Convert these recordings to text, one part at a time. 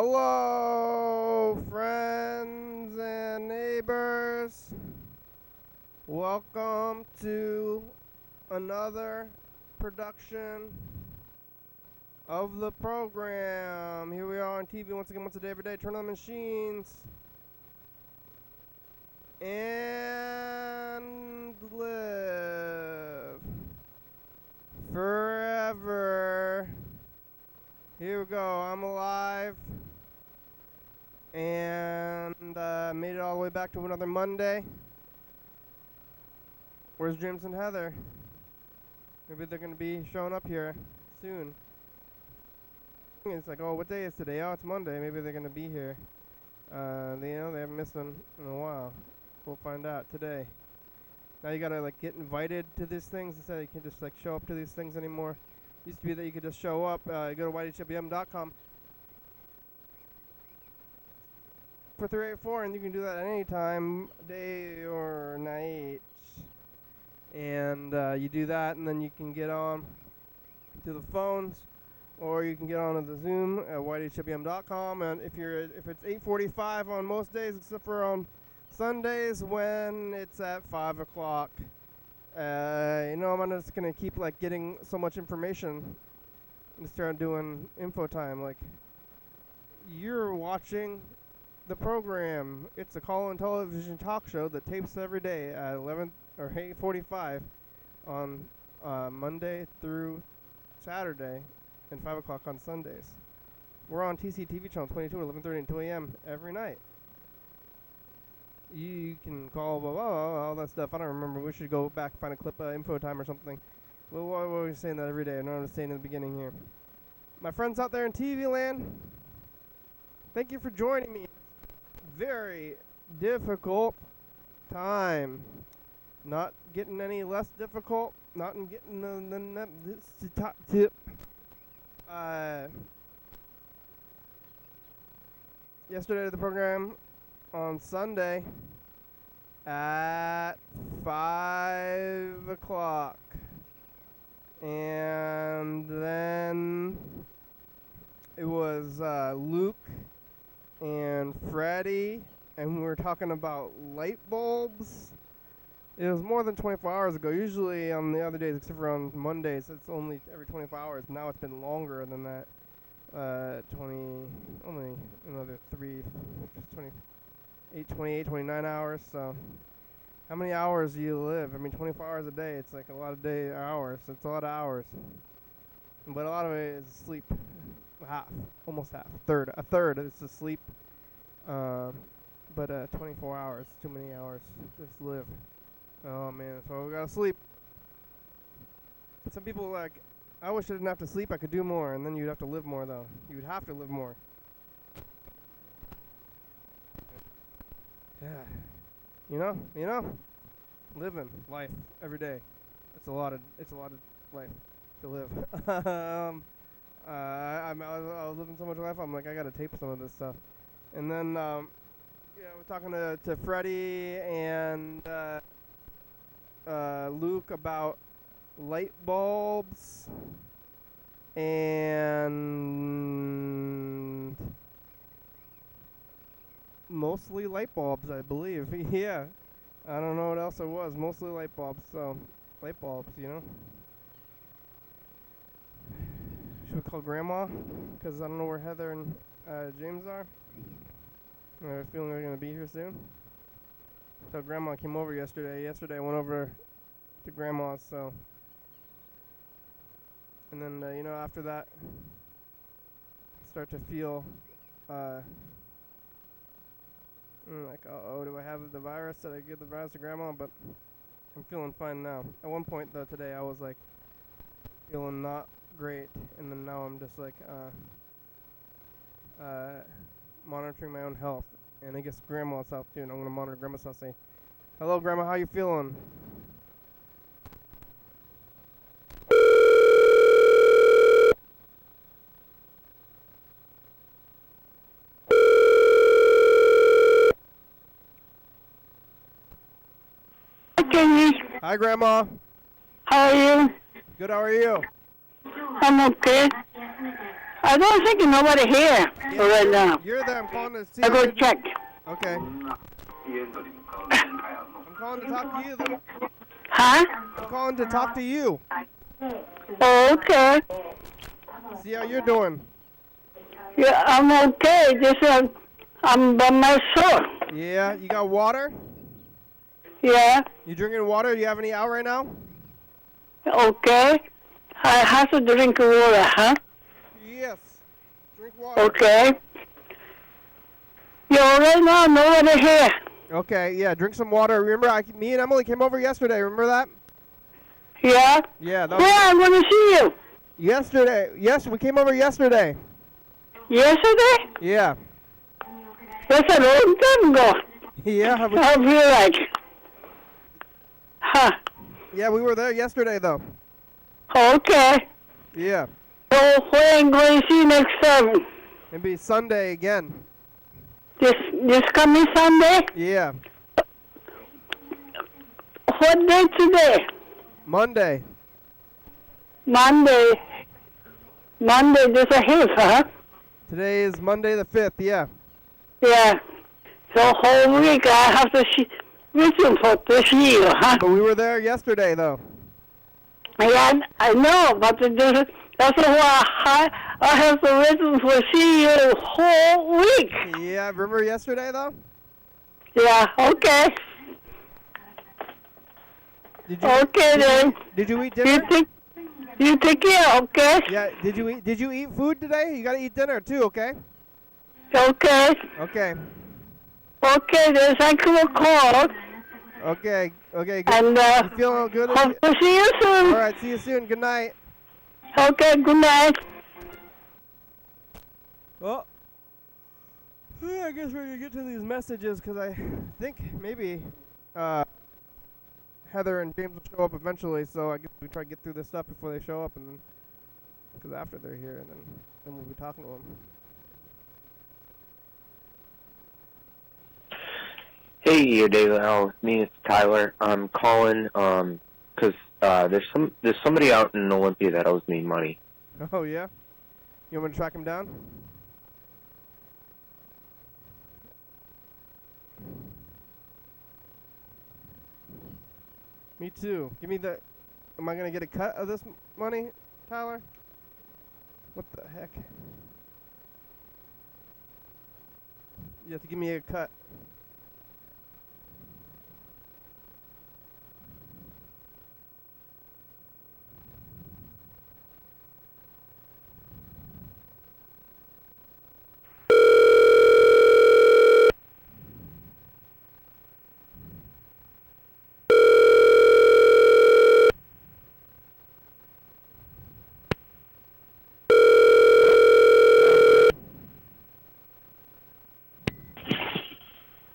Hello, friends and neighbors. Welcome to another production of the program. Here we are on TV once again, once a day, every day. Turn on the machines and live forever. Here we go. I'm alive and made it all the way back to another Monday. Where's James and Heather? Maybe they're going to be showing up here soon. It's like, oh, what day is today? Oh, it's Monday. Maybe they're going to be here. They haven't missed them in a while. We'll find out today. Now you got to like get invited to these things instead of you can just like show up to these things anymore. Used to be that you could just show up, go to YDHWM.com for 384, and you can do that at any time, day or night. And you do that, and then you can get on to the phones, or you can get on to the Zoom at YDHWM.com. And if it's 8:45 on most days, except for on Sundays when it's at 5 o'clock. I'm just gonna keep like getting so much information and start doing info time. Like, you're watching the program. It's a call-in television talk show that tapes every day at 11 or 8:45 on Monday through Saturday, and 5 o'clock on Sundays. We're on TCTV channel 22 at 11:30 and 2 a.m. every night. You can call all that stuff. I don't remember. We should go back, find a clip of info time or something. Well, why are we saying that every day? I know I'm saying in the beginning here. My friends out there in TV land, thank you for joining me. Very difficult time. Not getting any less difficult. Not getting the top tip. Yesterday the program on Sunday at 5 o'clock, and then it was Luke and Freddie, and we were talking about light bulbs. It was more than 24 hours ago. Usually on the other days, except for on Mondays, it's only every 24 hours. Now it's been longer than that. Only another 28, 29 hours. So how many hours do you live? I mean, 24 hours a day. It's like a lot of hours. It's a lot of hours. But a lot of it is sleep. Almost half. A third is to sleep. But 24 hours, too many hours to just live. Oh man, so we gotta sleep. Some people like, I wish I didn't have to sleep, I could do more, and then you'd have to live more though. You would have to live more. Yeah. You know? Living life every day. It's a lot of life to live. I was living so much life, I'm like, I gotta tape some of this stuff. And then we're talking to Freddie and Luke about light bulbs and mostly light bulbs, I believe. Yeah, I don't know what else it was. Mostly light bulbs. So light bulbs, Should we call Grandma? Because I don't know where Heather and James are. I have a feeling they're gonna be here soon. So Grandma came over yesterday. Yesterday I went over to Grandma's, so. And then, after that, start to feel, like, oh, do I have the virus? Did I give the virus to Grandma? But I'm feeling fine now. At one point, though, today, I was, like, feeling not great. And then now I'm just, like, monitoring my own health. And I guess Grandma's health, too. And I'm going to monitor Grandma's health. Say, hello, Grandma, how you feeling? Hi, Grandma. How are you? Good, how are you? I'm okay. I don't think nobody here right now. You're there. I'm calling to see. I go check. Okay. I'm calling to talk to you, though. Huh? I'm calling to talk to you. Oh, okay. See how you're doing. Yeah, I'm okay. Just I'm by myself. Yeah, you got water? Yeah. You drinking water? Do you have any out right now? Okay. I have to drink water, huh? Yes. Drink water. Okay. Yeah, right now nobody here. Okay, yeah, drink some water. Remember, me and Emily came over yesterday. Remember that? Yeah? Yeah. That Yeah, I'm going to see you. Yesterday. Yes, we came over yesterday. Yesterday? Yeah. That's a long time ago. Yeah. I feel like. Huh. Yeah, we were there yesterday, though. Okay. Yeah. So when I'm going to see you next time? It'll be Sunday again. This coming Sunday? Yeah. What day today? Monday. Monday, there's a hit, huh? Today is Monday the 5th, yeah. Yeah. So whole week I have to listen for to see you, huh? But we were there yesterday, though. Yeah, I know, but that's why I have to listen for see you whole week. Yeah, remember yesterday, though? Yeah, okay. Did you eat dinner? You take care, okay? Yeah, did you eat food today? You gotta eat dinner, too, okay? Okay. Okay. Okay, then thank you for call. Okay, good. And you feeling good? Hope to see you soon. All right, see you soon. Good night. Okay, good night. Well, I guess we're gonna get to these messages because I think maybe Heather and James will show up eventually. So I guess we try to get through this stuff before they show up, and then because after they're here, and then we'll be talking to them. Hey, your Daily Owl. Me, it's Tyler. I'm calling because there's somebody out in Olympia that owes me money. Oh yeah, you want me to track him down? Me too. Give me the. Am I gonna get a cut of this money, Tyler? What the heck? You have to give me a cut.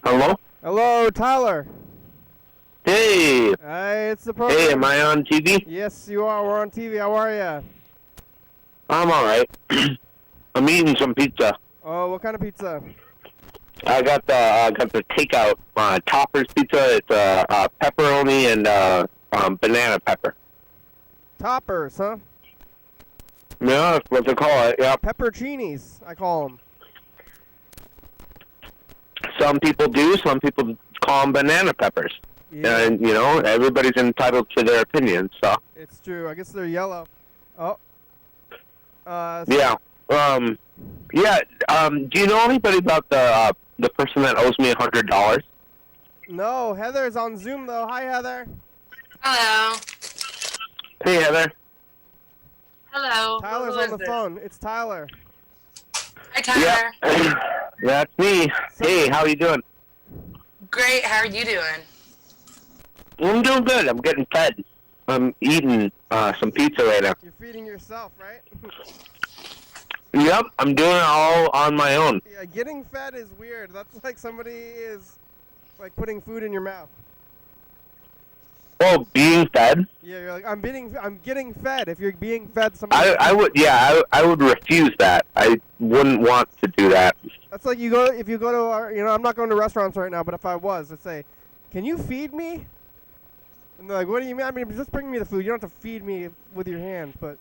Hello? Hello, Tyler. Hey. Hi, it's the program. Hey, am I on TV? Yes, you are. We're on TV. How are you? I'm all right. I'm eating some pizza. Oh, what kind of pizza? I got the takeout toppers pizza. It's pepperoni and banana pepper. Toppers, huh? Yeah, that's what they call it. Yeah. Pepperoncinis, I call them. Some people do. Some people call them banana peppers. Yeah. And, you know, everybody's entitled to their opinion, so. It's true. I guess they're yellow. Oh. Yeah. Do you know anybody about the person that owes me $100? No, Heather's on Zoom, though. Hi, Heather. Hello. Hey, Heather. Hello. Tyler's Who on is the this? phone. It's Tyler. Hi, Tyler. Yeah. That's me. Hey, how you doing? Great. How are you doing? I'm doing good. I'm getting fed. I'm eating some pizza right now. You're feeding yourself, right? Yep, I'm doing it all on my own. Yeah, getting fed is weird. That's like somebody is like putting food in your mouth. Oh, being fed? Yeah, you're like, I'm getting fed. If you're being fed, somebody. I would refuse that. I wouldn't want to do that. That's like if you go to I'm not going to restaurants right now, but if I was, I'd say, can you feed me? And they're like, what do you mean? I mean, just bring me the food. You don't have to feed me with your hands, but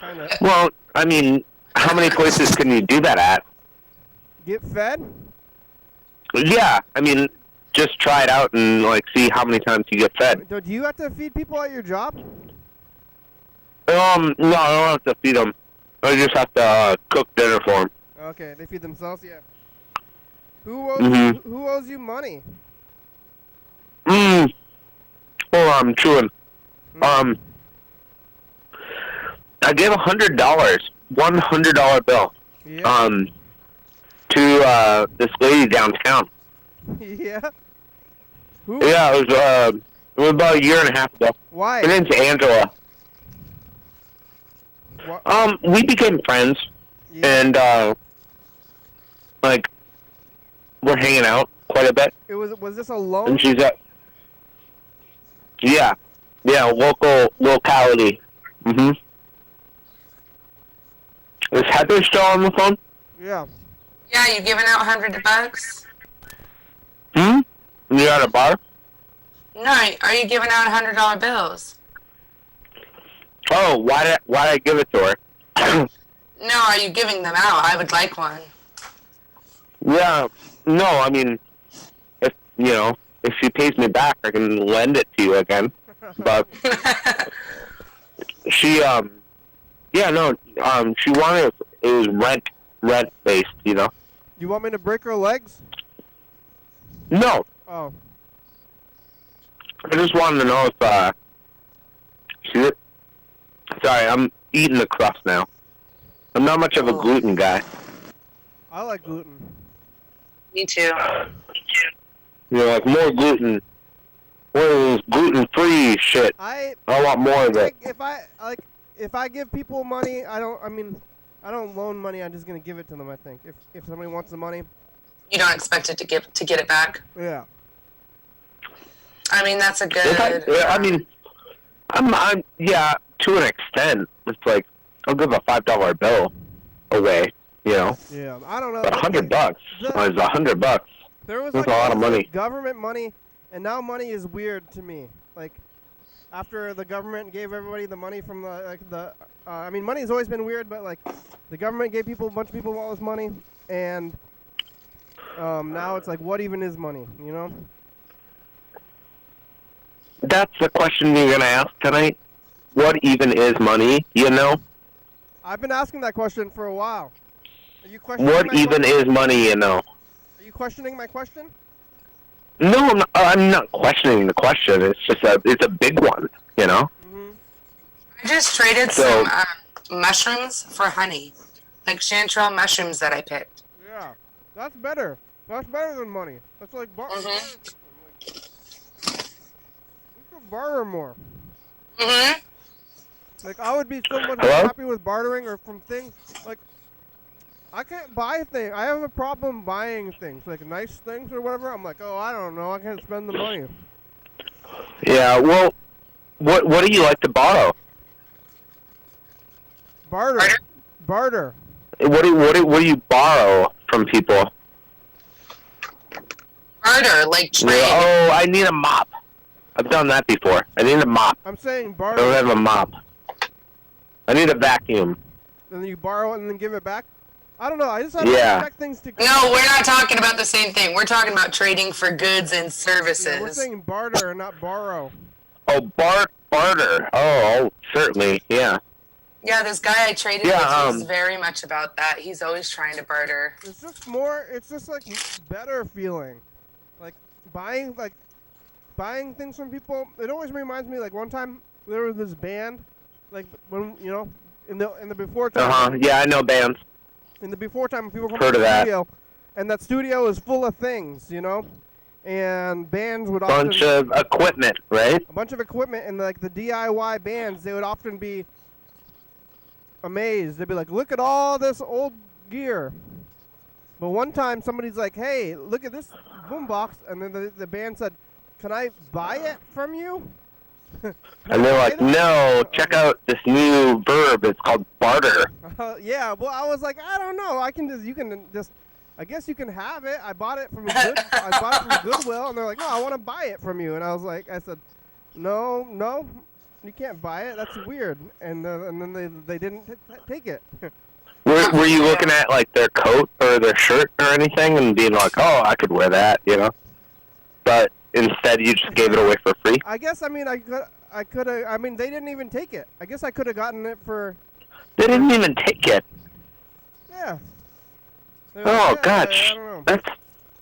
kind of. Well, I mean, how many places can you do that at? Get fed? Yeah, I mean, just try it out and like see how many times you get fed. Do you have to feed people at your job? No, I don't have to feed them. I just have to cook dinner for them. Okay, they feed themselves. Yeah. Who owes you money? Hold on, I'm chewing. I gave $100, $100 bill. Yeah. To this lady downtown. Yeah. Who? Yeah, it was about a year and a half ago. Why? Her name's Angela. What? We became friends, Yeah. and like we're hanging out quite a bit. Was this a loan? And she's yeah, locality. Is Heather still on the phone? Yeah. Yeah, you giving out $100? You at a bar? No, are you giving out $100 bills? Oh, why did I give it to her? No, are you giving them out? I would like one. Yeah, no, I mean, if she pays me back, I can lend it to you again. But she, she wanted it was rent based, you know. You want me to break her legs? No, Oh. I just wanted to know if sorry, I'm eating the crust now. I'm not much of a gluten guy. I like gluten. Me too. Like more gluten. More of this gluten-free shit. I want more of it. If I give people money, I don't loan money. I'm just gonna give it to them. I think if somebody wants the money, You don't expect it to get it back. yeah. I mean, that's a good. I'm to an extent. It's like I'll give a $5 bill away. You know. Yeah, I don't know. But $100 is $100. There was That's a lot of money. Government money, and now money is weird to me. Like after the government gave everybody the money from money has always been weird, but like the government gave a bunch of people all this money, and now it's like, what even is money? You know? That's the question you're gonna ask tonight. What even is money? You know. I've been asking that question for a while. Are you questioning What my even question? is money? You know. Are you questioning my question? No, I'm not questioning the question. It's just it's a big one. You know. I just traded some mushrooms for honey, like chanterelle mushrooms that I picked. Yeah, that's better. That's better than money. That's like we should barter more. Like I would be so much more happy with bartering or from things like I can't buy things. I have a problem buying things like nice things or whatever. I'm like, oh, I don't know. I can't spend the money. Yeah. Well, what do you like to borrow? Barter. What do you borrow from people? Barter, like trade. Oh, I need a mop. I've done that before. I need a mop. I'm saying I barter. don't have a mop. I need a vacuum. And then you borrow it and then give it back. I don't know. I just have Yeah. to expect things to. No, we're not talking about the same thing. We're talking about trading for goods and services. Yeah, we're saying barter and not borrow. Oh, barter. Oh, certainly. Yeah. Yeah, this guy I traded with is very much about that. He's always trying to barter. It's just like better feeling. Like buying things from people. It always reminds me, like one time there was this band, like when in the before time. Yeah, I know bands. In the before time, people come Heard to of the that. studio, and that studio is full of things, and bands would Bunch of equipment, right? a bunch of equipment, and like the DIY bands, they would often be amazed. They'd be like, look at all this old gear. But one time somebody's like, hey, look at this boombox, and then the band said, can I buy it from you? And they're like, no, check out this new verb. It's called barter. Yeah, well, I was like, I don't know. I guess you can have it. I bought it from Goodwill, and they're like, no, I want to buy it from you. And I said, no, you can't buy it. That's weird. And then they didn't take it. Were were you looking at like their coat or their shirt or anything and being like, oh, I could wear that, you know? But instead, you just gave it away for free. I guess. I mean, I could have. I mean, they didn't even take it. I guess I could have gotten it for. They didn't even take it. Yeah. Oh, gosh. I don't know. That's.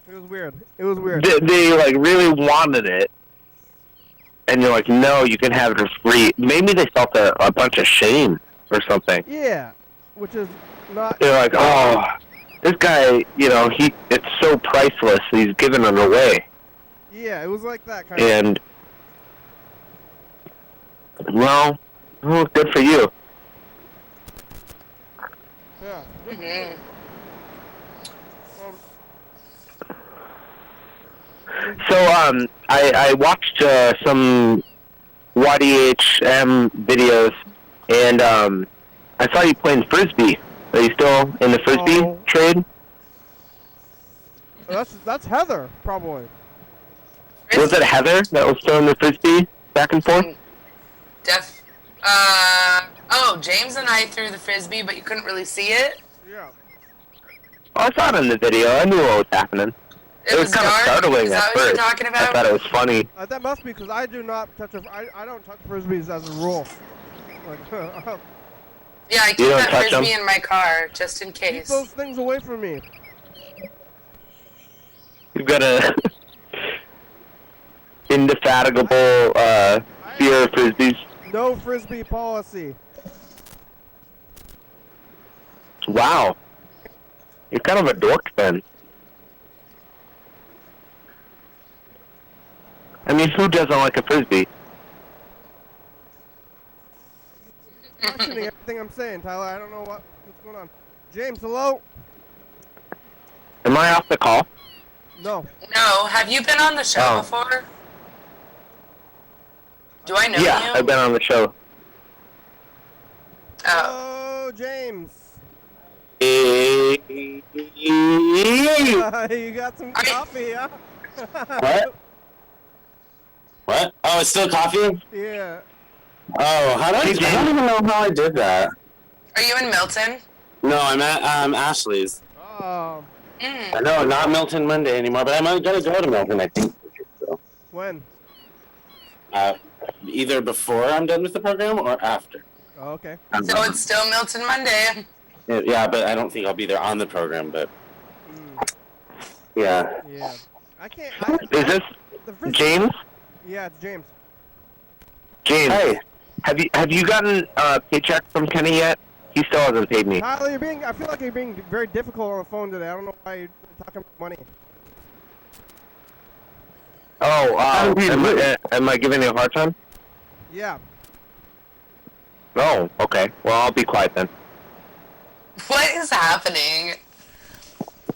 It was weird. It was weird. They like really wanted it, and you're like, no, you can have it for free. Maybe they felt a bunch of shame or something. Yeah, which is not. They're like, oh, this guy, you know, it's so priceless. He's giving it away. Yeah, it was like that kind of. And well, good for you. Yeah. Mm-hmm. So, I watched some YDHWM videos, and I saw you playing Frisbee. Are you still in the Frisbee trade? That's Heather, probably. Was it Heather that was throwing the Frisbee back and forth? James and I threw the Frisbee, but you couldn't really see it. Yeah. Oh, I saw it in the video. I knew what was happening. It was kind of startling Is at that what you're first. talking about? I thought it was funny. That must be because I do not touch I don't touch frisbees as a rule. Like, Yeah, I keep that Frisbee in my car, just in case. keep those things away from me. You've got a indefatigable fear of Frisbees. No Frisbee policy. Wow. You're kind of a dork then. I mean, who doesn't like a Frisbee? Questioning everything I'm saying, Tyler. I don't know what's going on. James, hello? Am I off the call? No. No, have you been on the show before? Do I know you? Yeah, I've been on the show. Oh, James. You You got some coffee, huh? What? What? Oh, it's still coffee? Yeah. Oh, I don't even know how I did that. Are you in Milton? No, I'm at Ashley's. Oh. I know, not Milton Monday anymore, but I might gotta go to Milton, I think. So. When? Either before I'm done with the program or after. Oh, okay. So it's still Milton Monday. Yeah, but I don't think I'll be there on the program, but... Yeah. Yeah. I can't... Is this James? Yeah, it's James. James. Hey. Have you gotten a paycheck from Kenny yet? He still hasn't paid me. Tyler, I feel like you're being very difficult on the phone today. I don't know why you're talking about money. Oh, am I giving you a hard time? Yeah. Oh, okay. Well, I'll be quiet then. What is happening?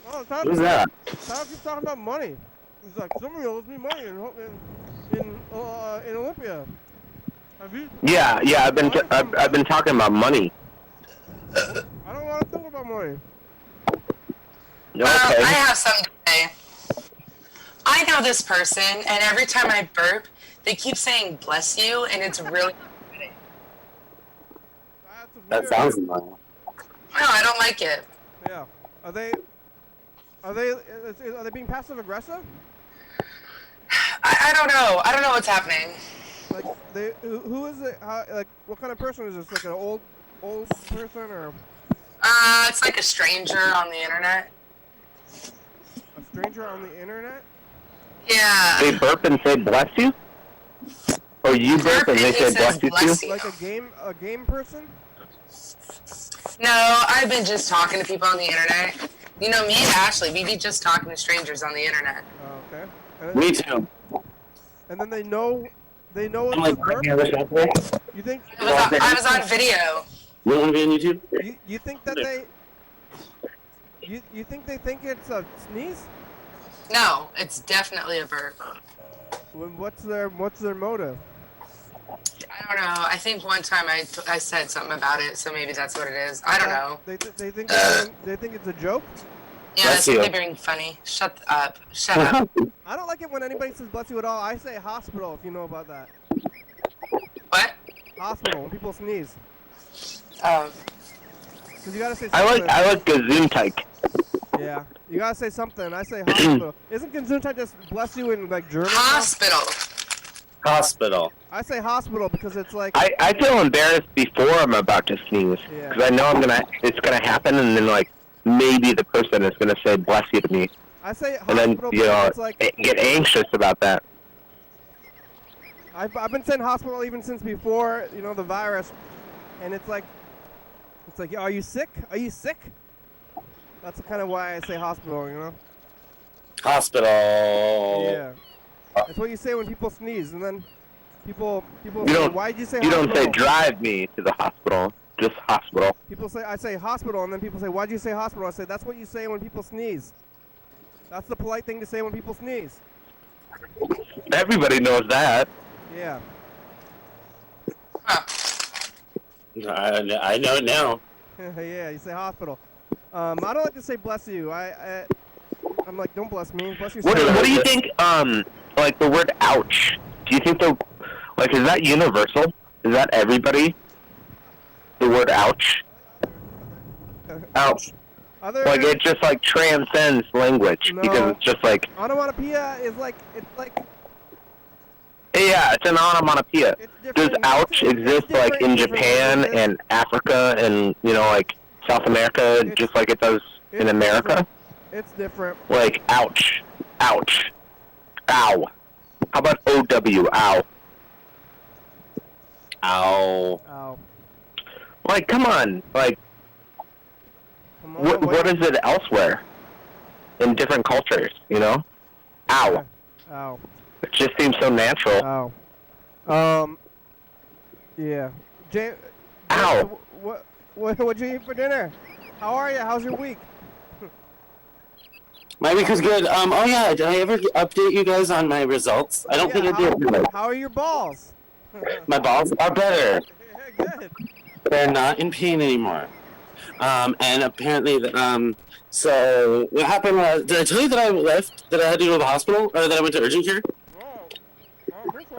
Oh, Tyler, Who's that? Tyler keeps talking about money. He's like, somebody owes me money in Olympia. Have you? Yeah. I've been talking about money. I don't want to talk about money. Okay. I have some today. I know this person, and every time I burp, they keep saying "bless you," and it's really. That sounds annoying. No, I don't like it. Yeah. Are they being passive aggressive? I don't know. I don't know what's happening. Like who is it? Like what kind of person is this? Like an old person or? It's like a stranger on the internet. A stranger on the internet? Yeah. They burp and say "bless you," or you burp and they say "bless you" too. Like a game person? No, I've been just talking to people on the internet. You know, me and Ashley, we be just talking to strangers on the internet. Oh, okay. Me too. And then they know it's I'm like, a burp? You think? I was on video. You want to be on YouTube? You think that they? You think they think it's a sneeze? No, it's definitely a burp. What's their motive? I don't know. I think one time I said something about it, so maybe that's what it is. I don't know. They think it's a joke? Yeah, that's what they're being funny. Shut up. Shut up. I don't like it when anybody says "bless you" at all. I say hospital if you know about that. What? Hospital when people sneeze. Oh. 'Cause you gotta say I something. like Gesundheit. Yeah, you gotta say something. I say hospital. Isn't Gesundheit just bless you in like German? Hospital. Hospital. I say hospital because it's like. I feel embarrassed before I'm about to sneeze Yeah. because I know it's gonna happen, and then like maybe the person is gonna say bless you to me, I say and then hospital you know because it's like. get anxious about that. I've been saying hospital even since before the virus, and it's like, are you sick? Are you sick? That's kind of why I say hospital. Hospital. Yeah. That's what you say when people sneeze, and then people say, don't- why did you say You hospital? don't say drive me to the hospital, just hospital. People say, I say hospital, and then people say, why'd you say hospital? I say, that's what you say when people sneeze. That's the polite thing to say when people sneeze. Everybody knows that. Yeah. I know it now. Yeah, you say hospital. I don't like to say bless you. I'm like, don't bless me. Bless yourself. What do you think? Like the word ouch. Do you think is that universal? Is that everybody? The word ouch. Ouch. Like it just like transcends language because it's just like. Onomatopoeia is like Yeah, it's an onomatopoeia. It's Does different. ouch exist like in Japan and Africa and like South America, just like it does in America? Different. It's different. Like ouch, ouch, ow. How about OW, ow? Ow. Ow. Like, come on, like. Come on, What is it elsewhere? In different cultures, Ow. Ow. It just seems so natural. Ow. Yeah. Ow. What'd you eat for dinner? How are you? How's your week? My week was good. Oh yeah, did I ever update you guys on my results? I don't think I did. How are your balls? My balls are better. Yeah, good. They're not in pain anymore. And apparently, so what happened was, did I tell you that I left, that I had to go to the hospital, or that I went to urgent care?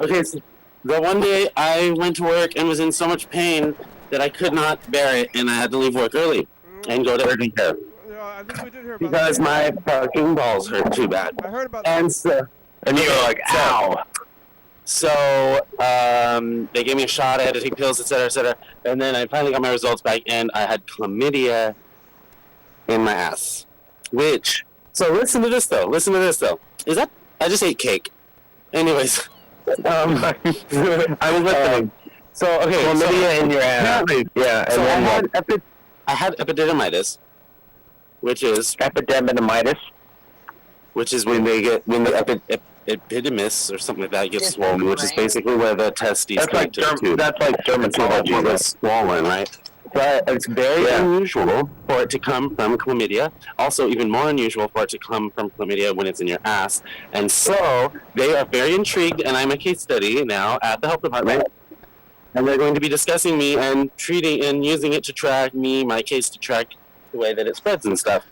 Okay, so the one day I went to work and was in so much pain that I could not bear it, and I had to leave work early and go to urgent care. Yeah, I think we did hear about Because that. my fucking balls hurt too bad. I heard about And that. so, And you were like, ow. So, they gave me a shot, I had to take pills, etc., and then I finally got my results back, and I had chlamydia in my ass. So listen to this though, is that, I just ate cake. Anyways, I was listening. So, okay. Chlamydia in your ass. Yeah, and So then I had epididymitis, which is epididymitis. when the epididymis or something like that gets swollen, which is basically where the testes That's like dermatology. That's swollen, right? But it's very unusual for it to come from chlamydia. Also, even more unusual for it to come from chlamydia when it's in your ass. And so they are very intrigued, and I'm a case study now at the health department. And they're going to be discussing me and treating and using it to track my case to track the way that it spreads and stuff.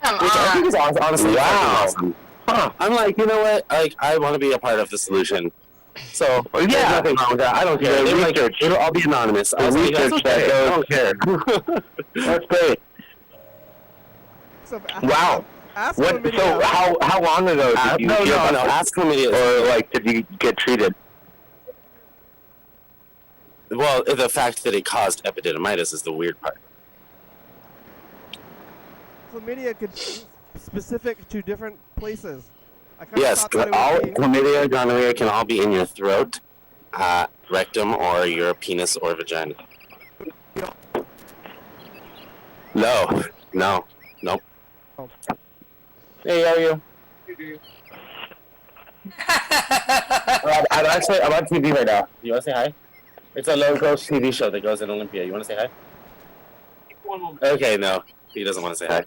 Which I think is honestly awesome. Huh. I'm like, you know what? I want to be a part of the solution. So, there's nothing wrong with that. I don't care. They're like, I'll be anonymous. I was like, that's okay. I don't care. That's great. So, Wow. ask So chlamydia. how long ago did you no, ask chlamydia. or like did you get treated? Well, the fact that it caused epididymitis is the weird part. Chlamydia could be specific to different places. Yes, chlamydia, gonorrhea can all be in your throat, rectum, or your penis or vagina. No. Nope. Hey, how are you? I'm on TV right now. You want to say hi? It's a low-cost TV show that goes in Olympia. You want to say hi? Okay, no. He doesn't want to say hi.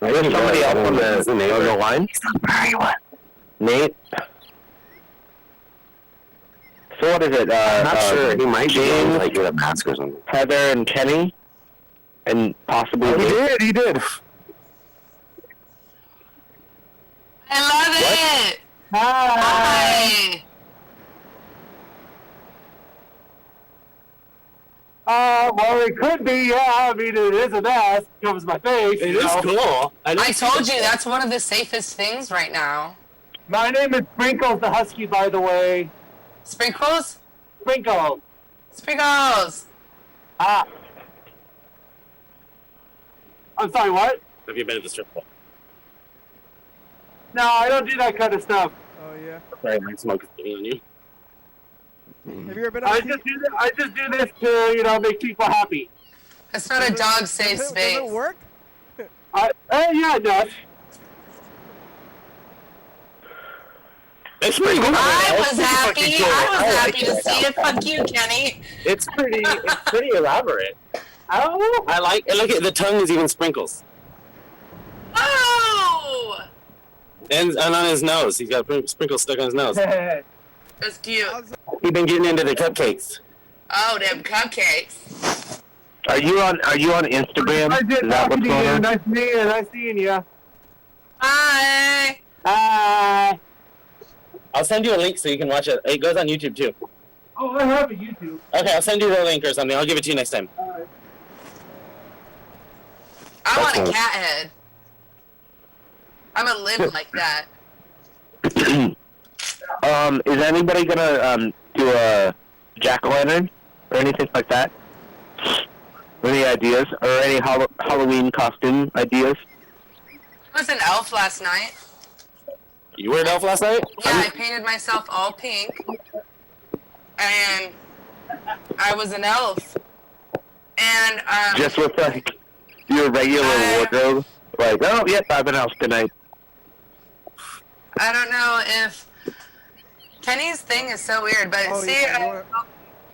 There's somebody else on the line? Nate? So what is it? I'm not sure. He might James, be like with a mask or something. Heather, and Kenny? And possibly He did. I love it. Hi. Well, it could be, yeah. I mean, it is a mask. It covers my face. It is cool. I told you that's one of the safest things right now. My name is Sprinkles the Husky, by the way. Sprinkles? Sprinkles. Sprinkles! Ah. I'm sorry, what? Have you been at the strip club? No, I don't do that kind of stuff. Oh yeah. Sorry, my smoke is getting on you. Have you ever been on I just do this to, you know, make people happy. That's not a dog safe space. Does it work? Yeah, it does. It's pretty good. I was happy to see it. Fuck you, Kenny. It's pretty elaborate. Oh. I like it. Look at the tongue is even sprinkles. Oh! And on his nose. He's got sprinkles stuck on his nose. That's cute. He's been getting into the cupcakes. Oh, them cupcakes. Are you on Instagram? I did Is that talking what's to going you. on? Nice meeting you. Nice seeing you. Hi. Hi. I'll send you a link so you can watch it. It goes on YouTube too. Oh, I have a YouTube. Okay, I'll send you the link or something. I'll give it to you next time. I want a That's cat head. I'm gonna live like that. Is anybody gonna do a jack-o'-lantern or anything like that? Any ideas or any Halloween costume ideas? I was an elf last night. You were an elf last night? Yeah, I painted myself all pink. And I was an elf. And, Just with like your regular wardrobe? Like, oh, yep, I'm an elf tonight. I don't know if Kenny's thing is so weird, but Oh, see, yeah,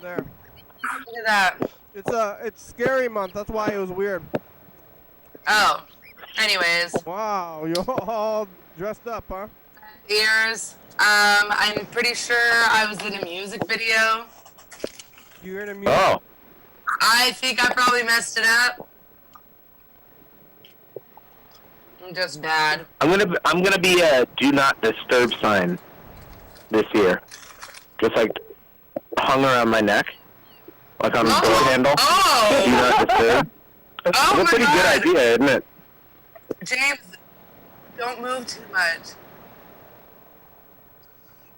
there. look at that. It's scary month. That's why it was weird. Oh, anyways, Wow, you're all dressed up, huh? ears. I'm pretty sure I was in a music video. You heard a music. Oh, I think I probably messed it up. I'm just bad. I'm gonna be a do not disturb sign this year. Just like hung around my neck, like on the door handle. Do Oh! not disturb. That's Oh a my pretty God. good idea, isn't it? James, don't move too much.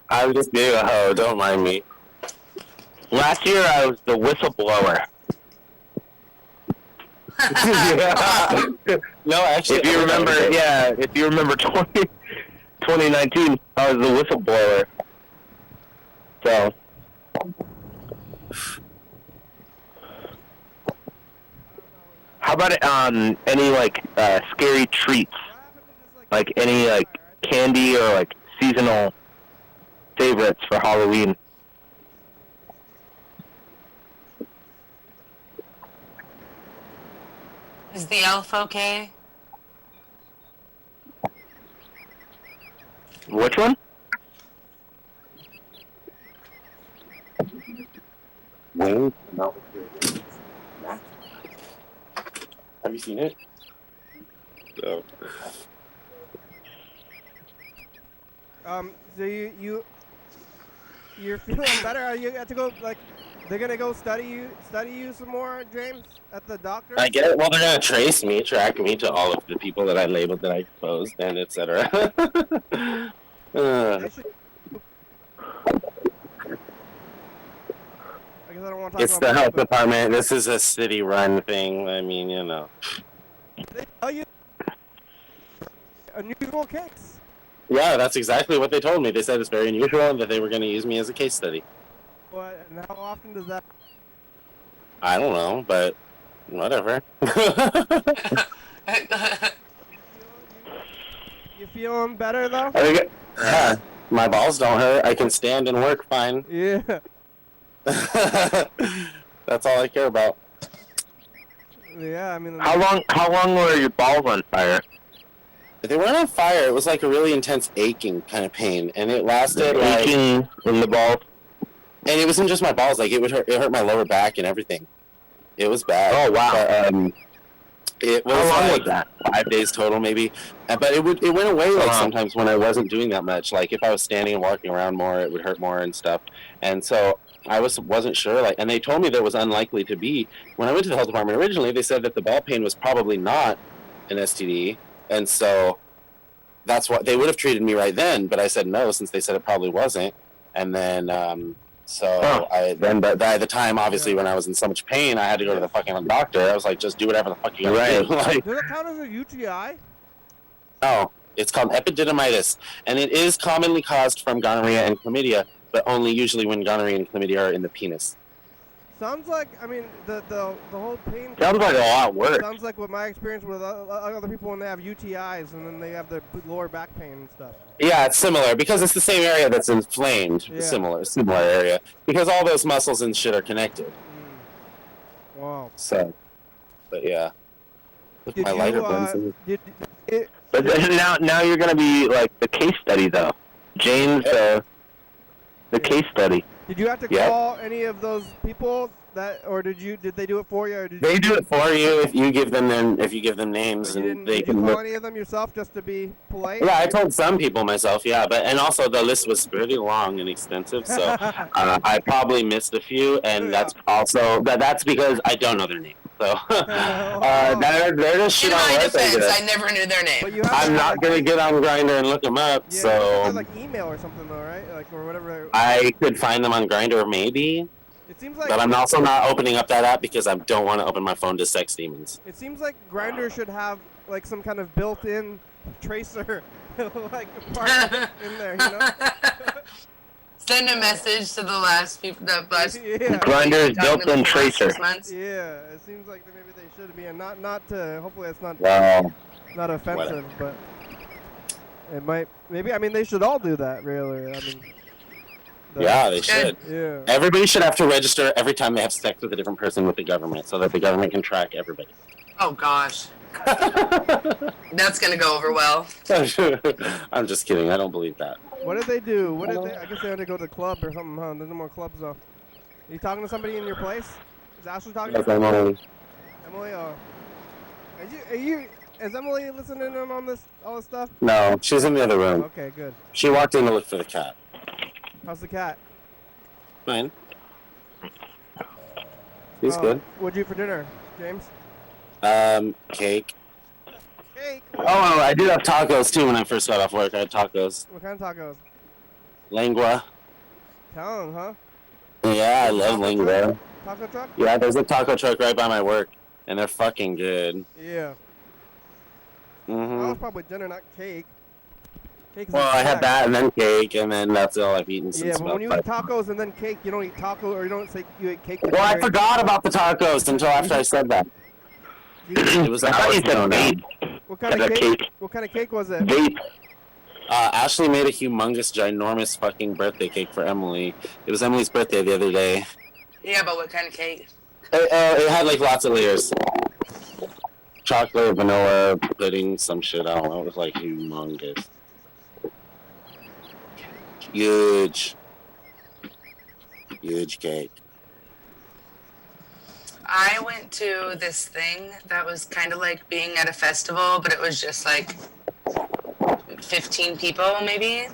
I'm just being a hoe. Don't mind me. Last year I was the whistleblower. No, actually, If you remember, if you remember 2019, I was the whistleblower. So, how about any like scary treats, like any like candy or like seasonal favorites for Halloween? Is the elf okay? Which one? No. Have you seen it? No. So you're feeling better? You have to go like they're gonna go study you some more, James, at the doctor. I get it. Well, they're gonna track me to all of the people that I labeled that I exposed, and etc. They should- I guess I don't want to talk It's about the my- health but department. This is a city-run thing. I mean, you know. They tell you unusual case. Yeah, that's exactly what they told me. They said it's very unusual and that they were going to use me as a case study. What and how often does that? I don't know, but whatever. You feeling better though? I think Yeah, my balls don't hurt. I can stand and work fine. Yeah. That's all I care about. Yeah, I mean. how long were your balls on fire? They weren't on fire. It was like a really intense aching kind of pain, and it lasted like. Aching in the balls. And it wasn't just my balls; like it hurt my lower back and everything. It was bad. Oh wow. But, it was How long like was that? 5 days total, maybe. But it went away like sometimes when I wasn't doing that much. Like if I was standing and walking around more, it would hurt more and stuff. And so I wasn't sure. Like, and they told me there was unlikely to be. When I went to the health department originally, they said that the ball pain was probably not an STD, and so that's what they would have treated me right then. But I said no, since they said it probably wasn't. And then but by the time, obviously, when I was in so much pain, I had to go to the fucking doctor. I was like, just do whatever the fuck you gotta do. Like, does it count as a UTI? no, it's called epididymitis, and it is commonly caused from gonorrhea and chlamydia, but only usually when gonorrhea and chlamydia are in the penis. Sounds like, I mean, the whole pain... Sounds like a lot of work. Sounds like what my experience with other people when they have UTIs and then they have their lower back pain and stuff. Yeah, it's similar, because it's the same area that's inflamed. Yeah. Similar area. Because all those muscles and shit are connected. Wow. So, but yeah. Look, Did my you, lighter Benson. But now you're going to be like the case study, though. James, the case study. Did you have to call any of those people or did they do it for you? Or They do it for you if you give them names, and they did you can call look. any of them yourself just to be polite? Yeah, I told some people myself, and also the list was pretty long and extensive, so I probably missed a few, and that's because I don't know their name. So they're just shit In on my websites. defense, I never knew their name. I'm not gonna get on Grindr and look them up, Yeah, so like email or something though, right? Like or whatever. I could find them on Grindr maybe. It seems like. But I'm also not opening up that app because I don't want to open my phone to sex demons. It seems like Grindr should have like some kind of built-in tracer, like part in there, you know. Send a message to the last people that last. Yeah. Grindr's built-in tracer. Yeah, it seems like maybe they should be, and not to. Hopefully, it's not not offensive, but it might. Maybe I mean they should all do that, really. I mean. Yeah, they should. Yeah. Everybody should have to register every time they have sex with a different person with the government, so that the government can track everybody. Oh gosh. That's gonna go over well. I'm just kidding. I don't believe that. What did they do? What did they? I guess they had to go to the club or something, huh? There's no more clubs though. Are you talking to somebody in your place? Is Ashley talking to you? Emily. Emily, is Emily listening in on all this stuff? No, she's in the other room. Okay, good. She walked in to look for the cat. How's the cat? Fine. He's good. What'd you eat for dinner, James? Cake. Cake? Oh, I did have tacos too when I first got off work. I had tacos. What kind of tacos? Lengua. Tongue, huh? Yeah, I love lengua. Taco truck? Yeah, there's a taco truck right by my work, and they're fucking good. Yeah. That was probably dinner, not cake. Well, I had that and then cake, and then that's all I've eaten since. Yeah, but when you eat tacos and then cake, you don't eat taco, or you don't say you ate cake. Well, I forgot about the tacos until after I said that. It was I thought you said vape. What kind of cake? What kind of cake was it? Vape. Ashley made a humongous, ginormous fucking birthday cake for Emily. It was Emily's birthday the other day. Yeah, but what kind of cake? It had like lots of layers. Chocolate, vanilla, pudding, some shit. I don't know. It was like humongous. Huge cake. I went to this thing that was kind of like being at a festival, but it was just like 15 people maybe,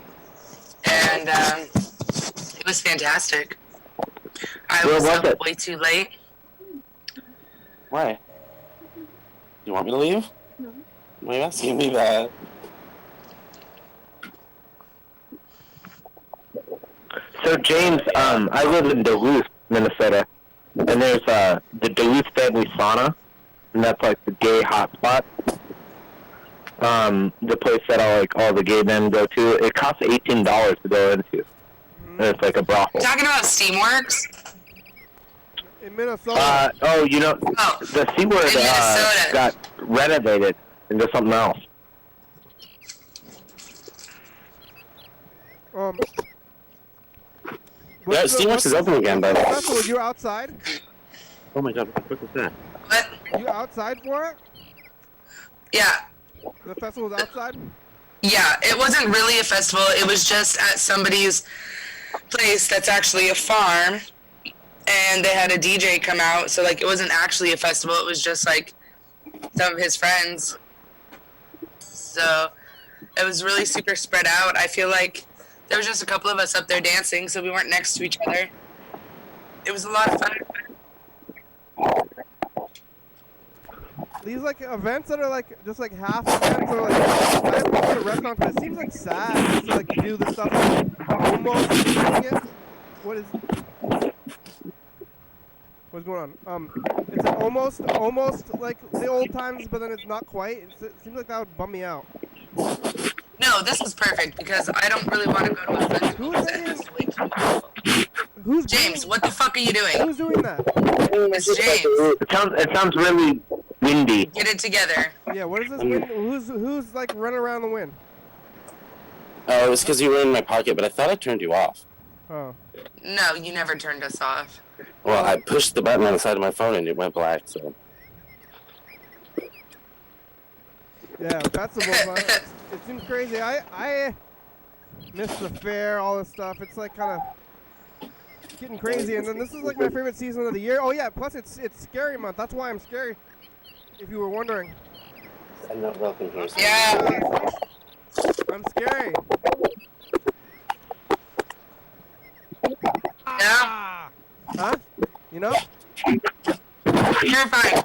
and it was fantastic. I was up way too late. Why? You want me to leave? No. Why are you asking me that? So James, I live in Duluth, Minnesota, and there's the Duluth Family Sauna, and that's like the gay hotspot. The place that all the gay men go to. It costs $18 to go into. And it's like a brothel. Talking about Steamworks? In Minnesota. The SeaWorld got renovated into something else. Yeah, Steamworks is open again, by the way. Were you outside? Oh my god, what the fuck was that? What? You outside for it? Yeah. The festival was outside? Yeah, it wasn't really a festival. It was just at somebody's place that's actually a farm, and they had a DJ come out, so like it wasn't actually a festival. It was just like some of his friends. So it was really super spread out. I feel like there was just a couple of us up there dancing, so we weren't next to each other. It was a lot of fun. These like events that are like just like half events or like I have to go to restaurants, but it seems like sad just to like do the stuff like, almost doing it. What's going on? It's like almost like the old times, but then it's not quite. It seems like that would bum me out. No, this is perfect because I don't really want to go to a festival. Who's James, what the fuck are you doing? Who's doing that? It's James. It sounds really windy. Get it together. Yeah, what is this wind? Who's like running around the wind? Oh, it was because you were in my pocket, but I thought I turned you off. Oh. No, you never turned us off. Well, I pushed the button on the side of my phone and it went black, so. Yeah, festivals. It seems crazy. I miss the fair, all this stuff. It's like kind of getting crazy, and then this is like my favorite season of the year. Oh yeah, plus it's scary month. That's why I'm scary. If you were wondering. I'm not welcome here. Yeah. I'm scary. Yeah. Huh? You know? You're fine.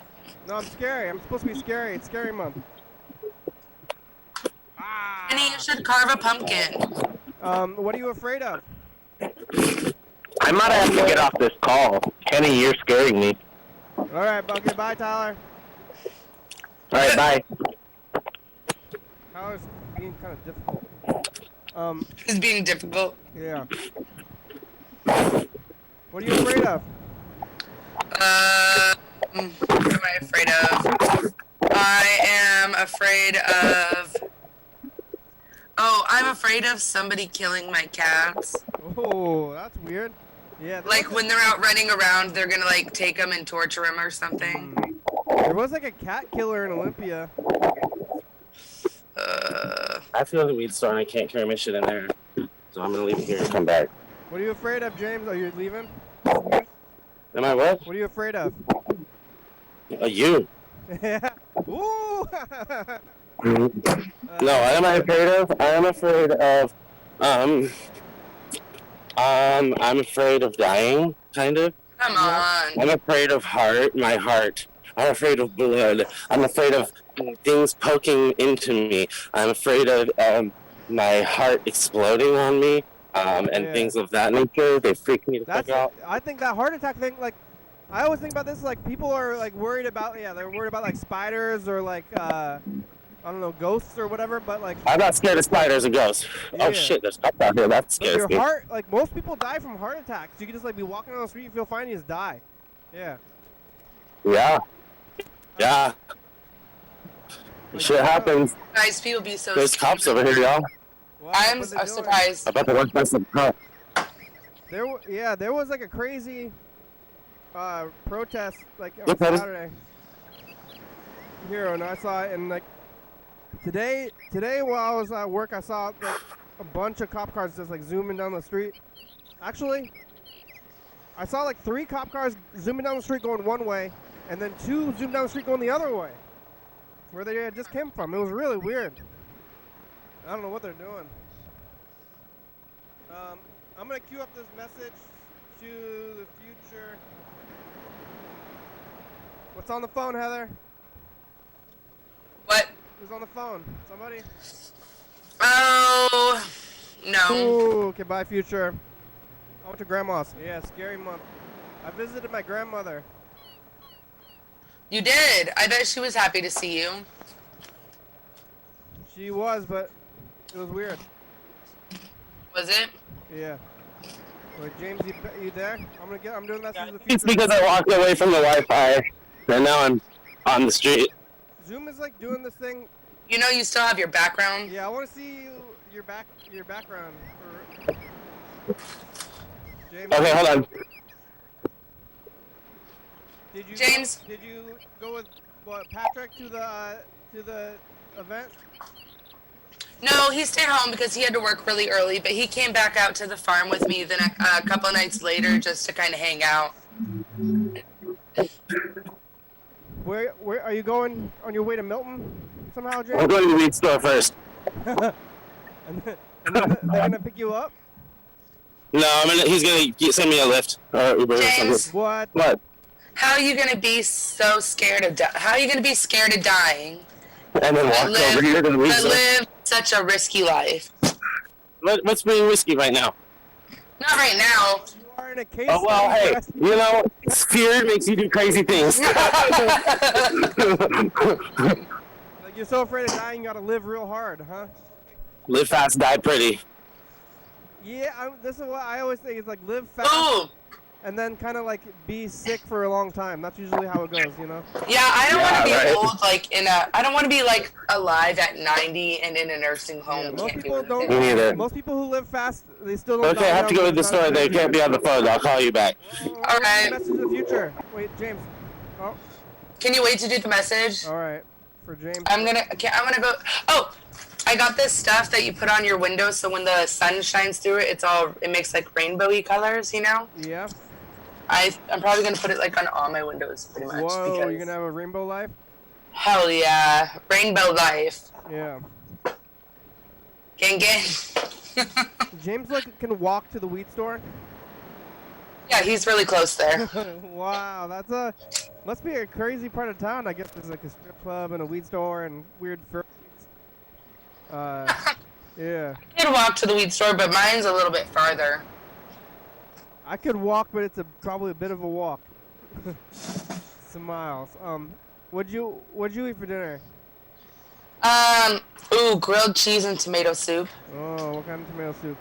No, I'm scary. I'm supposed to be scary. It's scary month. Kenny, you should carve a pumpkin. What are you afraid of? I might have to get off this call. Kenny, you're scaring me. All right, okay, bye, Tyler. All right, bye. Tyler's being kind of difficult. He's being difficult. Yeah. What are you afraid of? What am I afraid of? I am afraid of... Oh, I'm afraid of somebody killing my cats. Oh, that's weird. Yeah. Like, when they're out running around, they're gonna, like, take them and torture them or something. There was, like, a cat killer in Olympia. I feel the weed store and I can't carry my shit in there. So I'm gonna leave it here and come back. What are you afraid of, James? Are you leaving? Am I what? What are you afraid of? You. Yeah. Ooh! No, what am I afraid of? I am afraid of, I'm afraid of dying, kind of. Come on. I'm afraid of my heart. I'm afraid of blood. I'm afraid of things poking into me. I'm afraid of, my heart exploding on me, and things of that nature. They freak me the fuck out. I think that heart attack thing, like, I always think about this, like, people are, like, worried about, they're worried about, like, spiders or, like, I don't know, ghosts or whatever, but, like... I'm not scared of spiders and ghosts. Yeah. Oh, shit, there's stuff out here. That scares your me. heart, like, most people die from heart attacks. You can just, like, be walking on the street, you feel fine, you just die. Yeah. Yeah. Yeah. Like, Shit happens. Guys, people be so There's stupid. cops over here, y'all. I'm what they doing? surprised. About to walk by some cops. There was, like, a crazy protest, like, on Okay. Saturday. Here, and I saw it, and, like, Today while I was at work, I saw like a bunch of cop cars just like zooming down the street. Actually, I saw like 3 cop cars zooming down the street going one way, and then 2 zoomed down the street going the other way, where they just came from. It was really weird. I don't know what they're doing. I'm gonna queue up this message to the future. What's on the phone, Heather? What? Who's on the phone? Somebody? Oh, no. Ooh, okay, bye, future. I went to grandma's. Yeah, scary month. I visited my grandmother. You did. I bet she was happy to see you. She was, but it was weird. Was it? Yeah. Wait, James, you there? I'm doing that to the It's future. because I walked away from the Wi-Fi, and now I'm on the street. Zoom is like doing this thing. You know you still have your background? Yeah, I want to see your background. James. Okay, hold on. James? Did you go with Patrick to the event? No, he stayed home because he had to work really early, but he came back out to the farm with me a couple nights later just to kind of hang out. Where are you going on your way to Milton somehow, James? I'm going to the weed store first. and then they're gonna pick you up? No, he's gonna send me a Lyft or Uber or James. something. What? What? How are you gonna be so scared of how are you gonna be scared of dying? And then walk over here to the weed But store. live such a risky life. What's being risky right now? Not right now. You are in a case. Oh, well, study, hey, Wes. you know, fear makes you do crazy things. Like, you're so afraid of dying, you gotta live real hard, huh? Live fast, die pretty. Yeah, this is what I always think. It's like live fast Ooh. and then kind of like be sick for a long time. That's usually how it goes, you know? Yeah, I don't want to be right. old, like I don't want to be like alive at 90 and in a nursing home. Yeah, most Can't people do don't. anything. Me neither. Most people who live fast, they still don't. Okay, I have to go to the store. They can't be on the phone. I'll call you back. All right. Message of the future. Wait, James. Oh, Can you wait to do the message? all right. For James. I'm gonna go. Oh, I got this stuff that you put on your window, so when the sun shines through it, it makes like rainbowy colors. You know. Yeah. I'm probably gonna put it like on all my windows, pretty much. Whoa, because you're gonna have a rainbow life? hell yeah, rainbow life. Yeah. Gang. James like can walk to the weed store. Yeah, he's really close there. Wow, must be a crazy part of town. I guess there's like a strip club and a weed store and weird fur. Yeah. I could walk to the weed store, but mine's a little bit farther. I could walk, but it's probably a bit of a walk. Some miles. What'd you eat for dinner? Grilled cheese and tomato soup. Oh, what kind of tomato soup?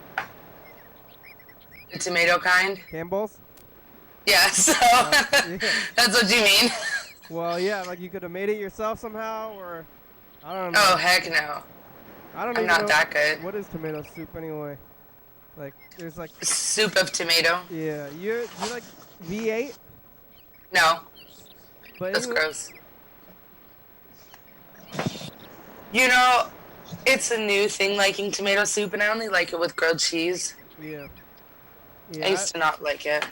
The tomato kind. Campbell's? Yeah, so Yeah. that's what you mean. Well, yeah, like you could have made it yourself somehow, or I don't know. Oh heck no. I don't I'm even not know that good. What is tomato soup anyway? Like, there's like, Soup of tomato. yeah, you like V8? No, But that's anyway- gross. You know, it's a new thing liking tomato soup, and I only like it with grilled cheese. Yeah. I Yeah. used to not like it.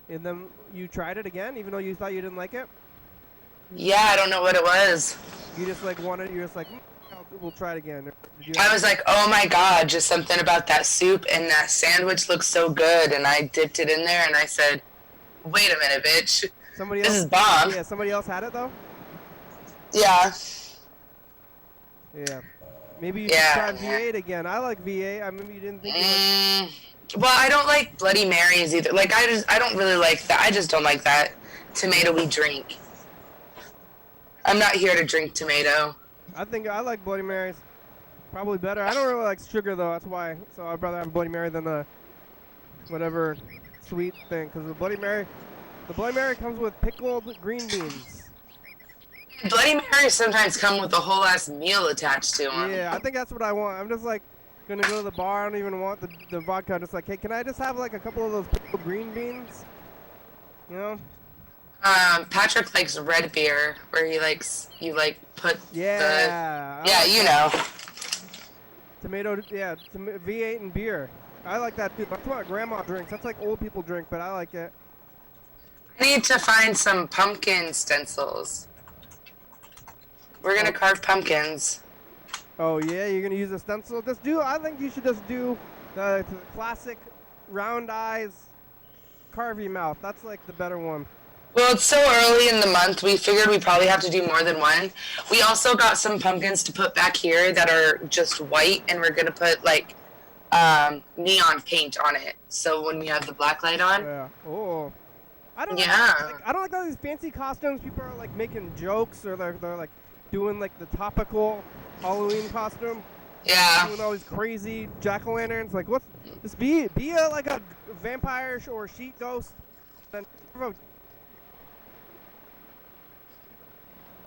And then you tried it again, even though you thought you didn't like it? Yeah, I don't know what it was. You just like wanted, you're just like, we'll try it again. Did you I was like, oh my god, just something about that soup and that sandwich looks so good, and I dipped it in there and I said, wait a minute, bitch. somebody This else, is bomb. Yeah, somebody else had it though? Yeah. Yeah. Maybe you Yeah. should try V8 again. I like V8. I mean, you didn't think you Well, I don't like Bloody Marys either. Like, I don't really like that. I just don't like that tomatoey drink. I'm not here to drink tomato. I think I like Bloody Marys. Probably better. I don't really like sugar though. That's why. So I'd rather have Bloody Mary than the whatever sweet thing. Because the Bloody Mary comes with pickled green beans. Bloody Marys sometimes come with a whole ass meal attached to them. Yeah, I think that's what I want. I'm just like gonna go to the bar. I don't even want the vodka. I'm just like, hey, can I just have like a couple of those pickled green beans? You know? Patrick likes red beer, where he likes you like put Yeah. I yeah, like you that. know. Tomato. Yeah, V8 and beer. I like that too. That's what grandma drinks. That's like old people drink, but I like it. I need to find some pumpkin stencils. We're gonna carve pumpkins. Oh yeah, you're gonna use a stencil. I think you should just do the classic round eyes, carvy mouth. That's like the better one. Well, it's so early in the month, we figured we probably have to do more than one. We also got some pumpkins to put back here that are just white, and we're gonna put like neon paint on it. So when we have the black light on, Yeah. Oh. I don't. Yeah. I don't like all these fancy costumes. People are like making jokes, or they're like doing like the topical Halloween costume. yeah. Doing all these crazy jack-o'-lanterns. Like, what's just be like a vampire or sheet ghost, then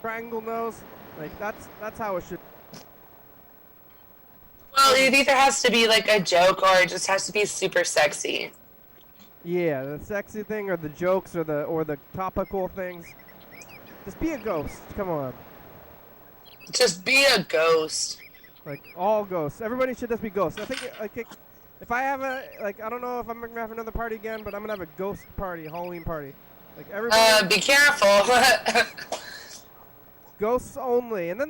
triangle nose. Like that's how it should. Well, it either has to be like a joke or it just has to be super sexy. Yeah, the sexy thing, or the jokes, or the topical things. Just be a ghost. Come on. Just be a ghost. Like all ghosts. Everybody should just be ghosts. I think if I have I don't know if I'm gonna have another party again, but I'm gonna have a ghost party, Halloween party. Like everybody. Be careful. Ghosts only, and then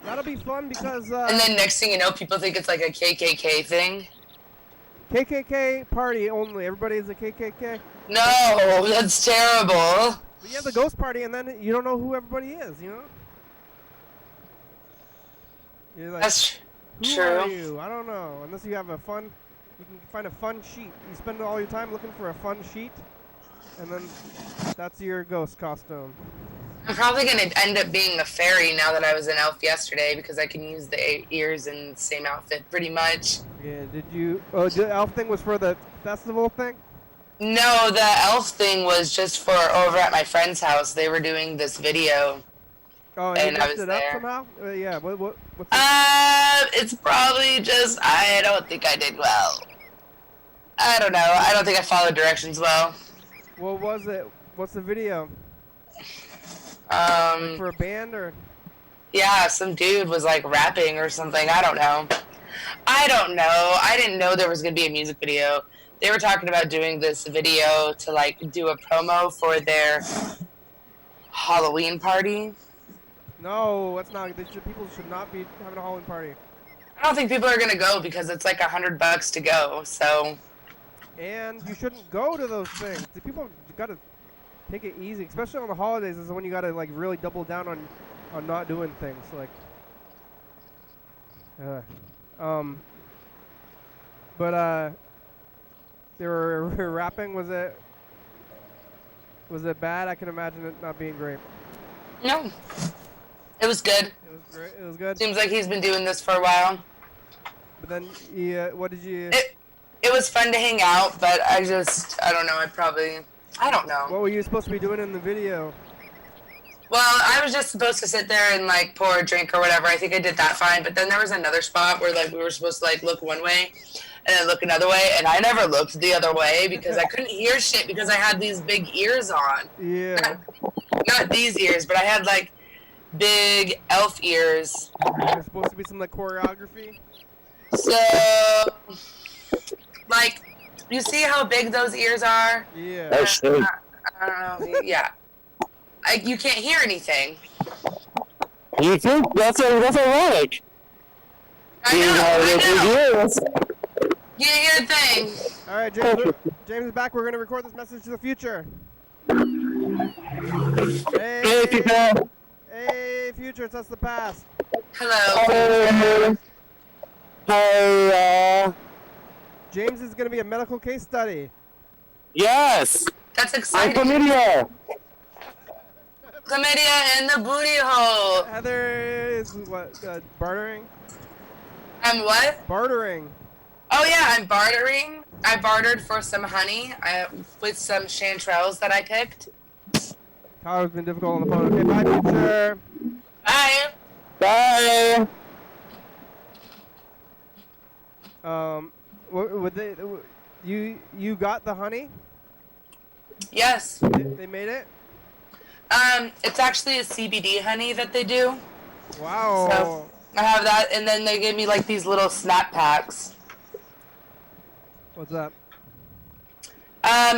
that'll be fun because. And then next thing you know, people think it's like a KKK thing. KKK party only. Everybody's a KKK. No, that's terrible. But you have the ghost party, and then you don't know who everybody is. You know. You're like, That's who true. are you? I don't know. Unless you have a fun, you can find a fun sheet. You spend all your time looking for a fun sheet, and then that's your ghost costume. I'm probably going to end up being a fairy now that I was an elf yesterday because I can use the ears in the same outfit pretty much. Yeah. Did you? Oh, the elf thing was for the festival thing. No, the elf thing was just for over at my friend's house. They were doing this video. Oh, and And you I messed was it up there. somehow. Yeah. What's It's probably just, I don't think I did well. I don't know. I don't think I followed directions well. What was it? What's the video? For a band or? Yeah, some dude was like rapping or something. I don't know. I didn't know there was going to be a music video. They were talking about doing this video to like do a promo for their Halloween party. No, that's not. People should not be having a Halloween party. I don't think people are going to go because it's like $100 to go. So, And you shouldn't go to those things. The people gotta take it easy, especially on the holidays. Is when you gotta like really double down on not doing things. Like, they were rapping. Was it bad? I can imagine it not being great. no. It was good. It was great. It was good. Seems like he's been doing this for a while. But then, yeah, what did you? It was fun to hang out, but I don't know. I don't know. What were you supposed to be doing in the video? Well, I was just supposed to sit there and like pour a drink or whatever. I think I did that fine. But then there was another spot where like we were supposed to like look one way and then look another way, and I never looked the other way because I couldn't hear shit because I had these big ears on. Yeah. Not these ears, but I had like big elf ears. There's supposed to be some like choreography. So, like, you see how big those ears are? Yeah. That's true. I don't know. Yeah. You can't hear anything. You think that's ironic? I know. You hear a thing. All right, James. James is back. We're gonna record this message to the future. Hey, people. Hey, future. It's us, the past. Hello. Hi, James is gonna be a medical case study. yes, That's I'm exciting. chlamydia. Chlamydia in the booty hole. Heather is what? Bartering. I'm what? Bartering. Oh yeah, I'm bartering. I bartered for some honey with some chanterelles that I picked. Tyler's been difficult on the phone. Okay, bye, future. Bye. Bye. Would they? You got the honey? Yes. They made it. It's actually a CBD honey that they do. Wow. So I have that, and then they gave me like these little snap packs. What's that?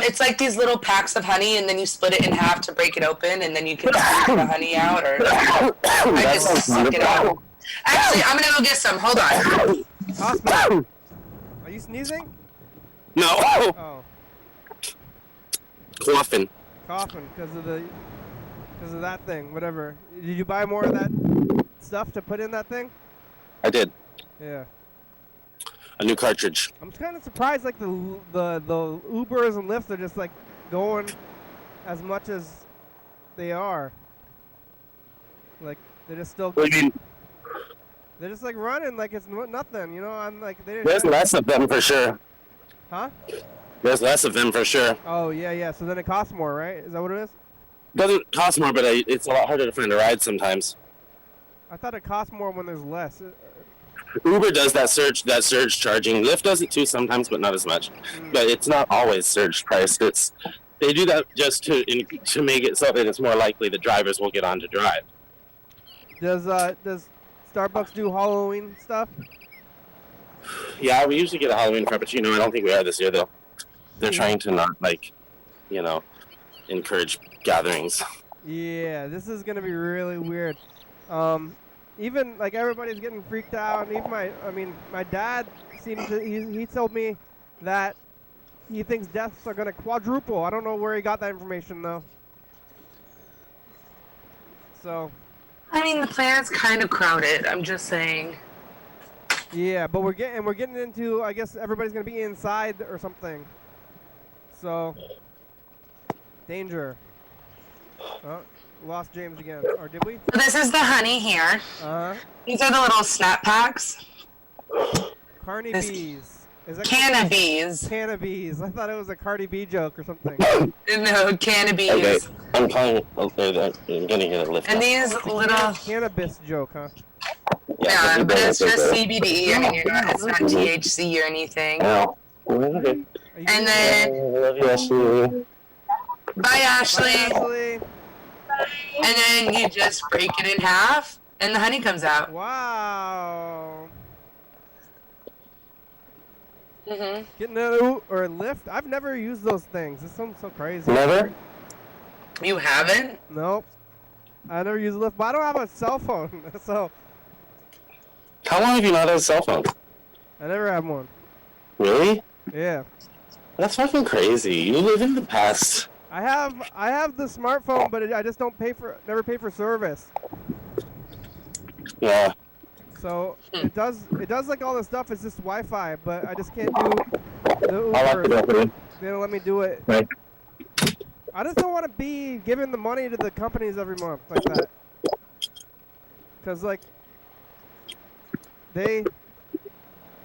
It's like these little packs of honey, and then you split it in half to break it open, and then you can suck the honey out, or I just suck it out. Actually, I'm gonna go get some. Hold on. Hospital. Are you sneezing? No. Oh, Coughing. coughing because of that thing. Whatever. Did you buy more of that stuff to put in that thing? I did. Yeah. A new cartridge. I'm kind of surprised. Like the Ubers and Lyfts are just like going as much as they are. Like they're just still. What do you mean? They're just like running like it's nothing, you know. I'm like they. There's less of them for sure. Huh? There's less of them for sure. Oh yeah. So then it costs more, right? Is that what it is? Doesn't cost more, but it's a lot harder to find a ride sometimes. I thought it costs more when there's less. Uber does that surge charging. Lyft does it too sometimes, but not as much. But it's not always surge priced. They do that just to make it so that it's more likely the drivers will get on to drive. Does Starbucks do Halloween stuff? Yeah, we usually get a Halloween Frappuccino. I don't think we are this year though. They're trying to not encourage gatherings. Yeah, this is gonna be really weird. Even like everybody's getting freaked out. And even my dad seemed to. He told me that he thinks deaths are gonna quadruple. I don't know where he got that information though. So. I mean, the planet's kind of crowded. I'm just saying. Yeah, but we're getting into. I guess everybody's gonna be inside or something. So. Danger. Oh, lost James again. Or did we? This is the honey here. These are the little snap packs. Carney bees. Is that Cannabees. Cannabees. I thought it was a Cardi B joke or something. No, cannabees. Okay, I'm calling. I'm gonna get a lift. And these little cannabis joke, huh? Yeah, but it's just CBD. I mean, it's not THC or anything. No. Okay. And then, Love you, Ashley. bye, Ashley. Bye, Ashley. And then you just break it in half, and the honey comes out. Wow. Mhm. Getting a lift? I've never used those things. This sounds so crazy. Never? You haven't? Nope. I never use a lift, but I don't have a cell phone, so How long have you not had a cell phone? I never had one. Really? Yeah. That's fucking crazy. You live in the past. I have the smartphone, but I just don't never pay for service. Yeah. So it does like all this stuff. It's just Wi-Fi, but I just can't do the I like Uber. it opening. They don't let me do it. Right. I just don't want to be giving the money to the companies every month like that. Cause like it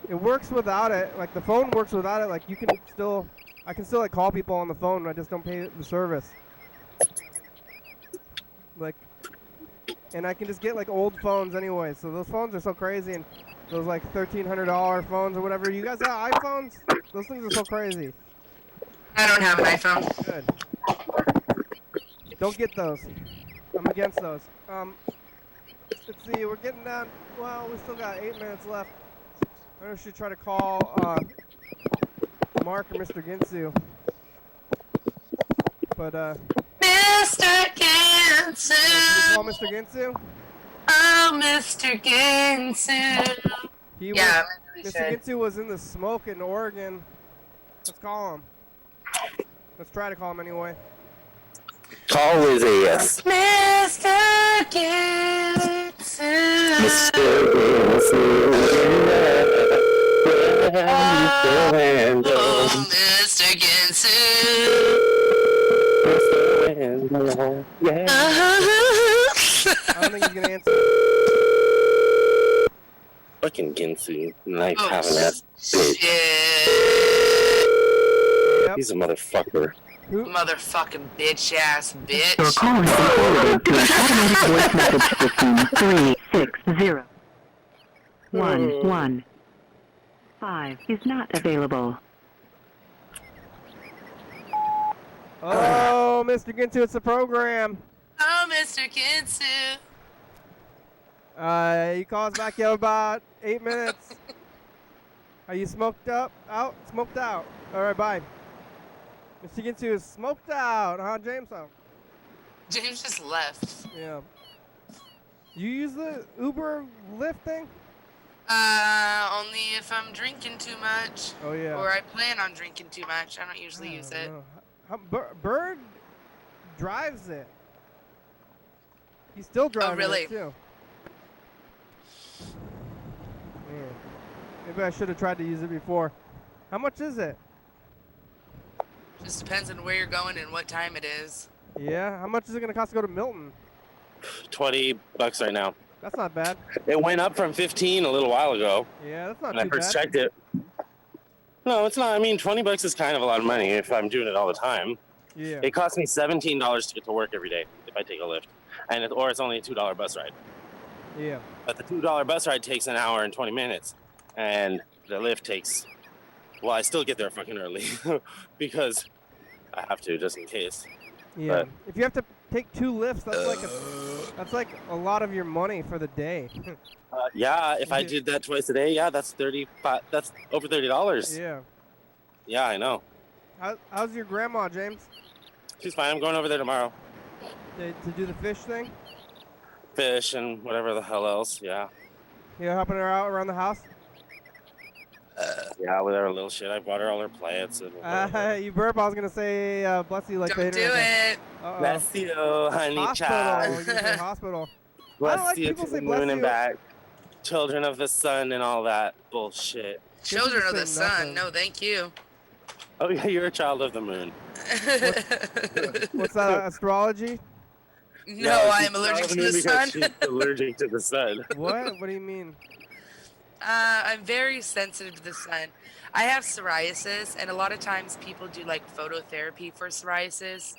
works without it. Like the phone works without it. Like I can still like call people on the phone. I just don't pay the service. Like. And I can just get like old phones anyway, so those phones are so crazy, and those like $1,300 phones or whatever. You guys have iPhones? Those things are so crazy. I don't have an iPhone. Good. Don't get those. I'm against those. Let's see, we're getting down. Well, we still got 8 minutes left. I should try to call Mark or Mr. Ginsu. But Mr. Ginsu. Can we call Mr. Ginsu? Oh, Mr. Ginsu. Yeah, maybe we Mr. should. Ginsu was in the smoke in Oregon. Let's call him. Let's try to call him anyway. Call is a yes. Mr. Ginsu. Mr. Ginsu. Oh, Mr. Ginsu. Yeah. I don't think he's gonna answer. Fucking Ginsu. Like Oh, having that bitch. shit. Yep. He's a motherfucker. Motherfucking bitch ass bitch. Your call has been forwarded to an automatic voice message system 360-115 is not available. Oh, Mr. Ginsu, it's the program. Oh, Mr. Ginsu. He calls back in about 8 minutes. Are you smoked up? Out? Smoked out. All right, bye. Mr. Ginsu is smoked out, huh, James? Oh. James just left. Yeah. You use the Uber Lyft thing? Only if I'm drinking too much. Oh, yeah. Or I plan on drinking too much. I don't usually use it. Bird drives it. He's still driving really? it, too. Yeah. Maybe I should have tried to use it before. How much is it? Just depends on where you're going and what time it is. Yeah? How much is it going to cost to go to Milton? $20 right now. That's not bad. It went up from 15 a little while ago. Yeah, that's not When I too first bad. checked it. No, it's not. I mean, $20 is kind of a lot of money if I'm doing it all the time. Yeah. It costs me $17 to get to work every day if I take a Lyft, or it's only a $2 bus ride. Yeah. But the $2 bus ride takes an hour and 20 minutes, and the Lyft takes. Well, I still get there fucking early because I have to just in case. Yeah. But- If you have to take 2 lifts, that's like a lot of your money for the day. Yeah, if I did that twice a day, yeah, that's $35. That's over $30. Yeah. Yeah, I know. How's your grandma, James? She's fine. I'm going over there tomorrow. To do the fish thing? Fish and whatever the hell else. Yeah. You helping her out around the house? Yeah, with her little shit. I bought her all her plants. And You burp. I was gonna say bless you like Don't later. do it. Uh-oh. bless you, honey Hospital. child. You're gonna say hospital. I Bless don't like you people to say the bless moon and you. back. Children of the sun and all that bullshit. Children of the say sun. nothing. No, thank you. Oh yeah, you're a child of the moon. What's that? Astrology? No, I am she's allergic child to of the moon sun. because She's allergic to the sun. What? What do you mean? I'm very sensitive to the sun. I have psoriasis, and a lot of times people do like phototherapy for psoriasis,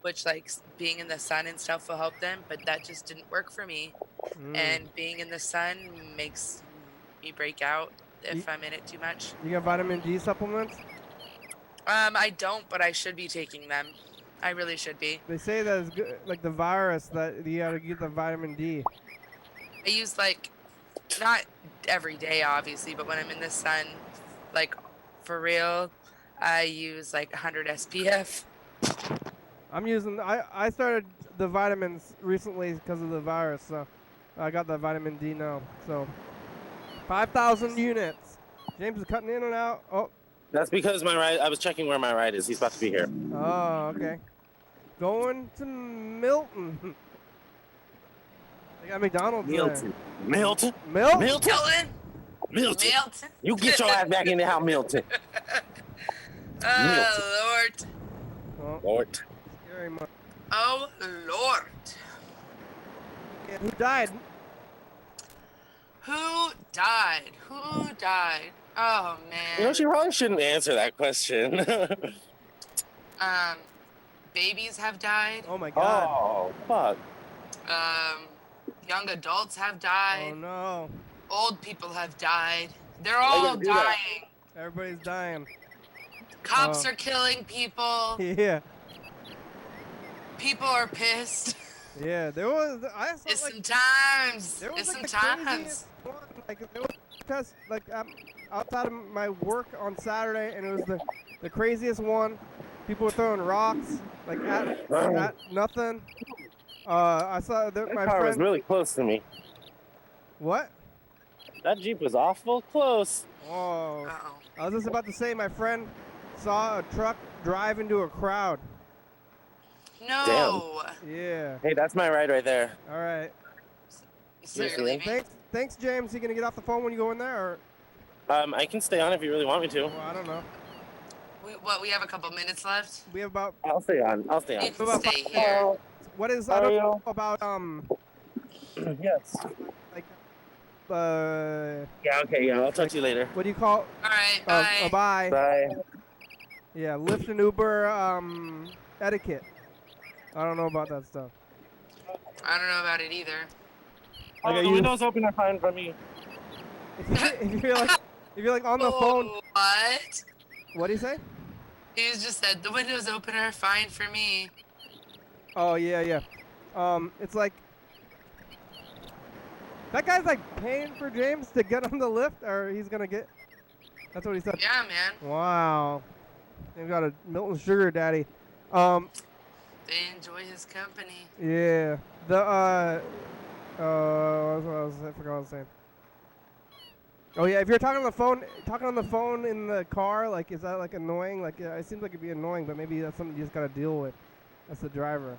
which like being in the sun and stuff will help them, but that just didn't work for me. And being in the sun makes me break out if I'm in it too much. You got vitamin D supplements? I don't, but I should be taking them. I really should be. They say that it's good, like the virus, that you gotta get the vitamin D. I use like, not every day obviously, but when I'm in the sun, like for real, I use like 100 SPF. I'm using. I started the vitamins recently because of the virus, so I got the vitamin D now. So 5,000 units. James is cutting in and out. Oh. That's because my ride. I was checking where my ride is. He's about to be here. Oh, okay. Going to Milton. They got McDonald's Milton. there. Milton. Milton? Milton. Milton! Milton. Milton! You get your ass back in the house, Milton. Oh, Lord. Oh, Lord. scary much. Oh, Lord. Yeah, who died? Who died? Who died? Oh, man. You know, she probably shouldn't answer that question. Babies have died. Oh my God. Oh, fuck. Young adults have died. Oh no. Old people have died. They're all do that? dying. Everybody's dying. Cops Oh. are killing people. Yeah. People are pissed. Yeah. There was. I saw It's like. sometimes. There was It's like the sometimes. craziest one. Like there was just like outside of my work on Saturday, and it was the craziest one. People were throwing rocks like at nothing. I saw my That car was friend. really close to me. What? That Jeep was awful close. Oh. Uh-oh. I was just about to say my friend saw a truck drive into a crowd. No. Yeah. Hey, that's my ride right there. All right. So Yes, you're ma'am. leaving? Thanks, James. You gonna get off the phone when you go in there, or? I can stay on if you really want me to. Well, I don't know. We have a couple minutes left. We have about. I'll stay on. You can About stay here. What is? I don't know about Yes. like Yeah, okay, yeah. I'll talk to you later. what do you call? All right, bye. Bye. Bye. Yeah, Lyft and Uber etiquette. I don't know about that stuff. I don't know about it either. Okay, the windows open are fine for me. If you're like on the phone, What? what do you say? He just said the windows open are fine for me. Oh yeah. It's like that guy's like paying for James to get on the lift, or he's gonna get. That's what he said. Yeah, man. Wow. They've got a Milton sugar daddy. They enjoy his company. Yeah. I forgot what I was saying. Oh yeah, if you're talking on the phone in the car, like, is that like annoying? Like, yeah, it seems like it'd be annoying, but maybe that's something you just gotta deal with. That's the driver.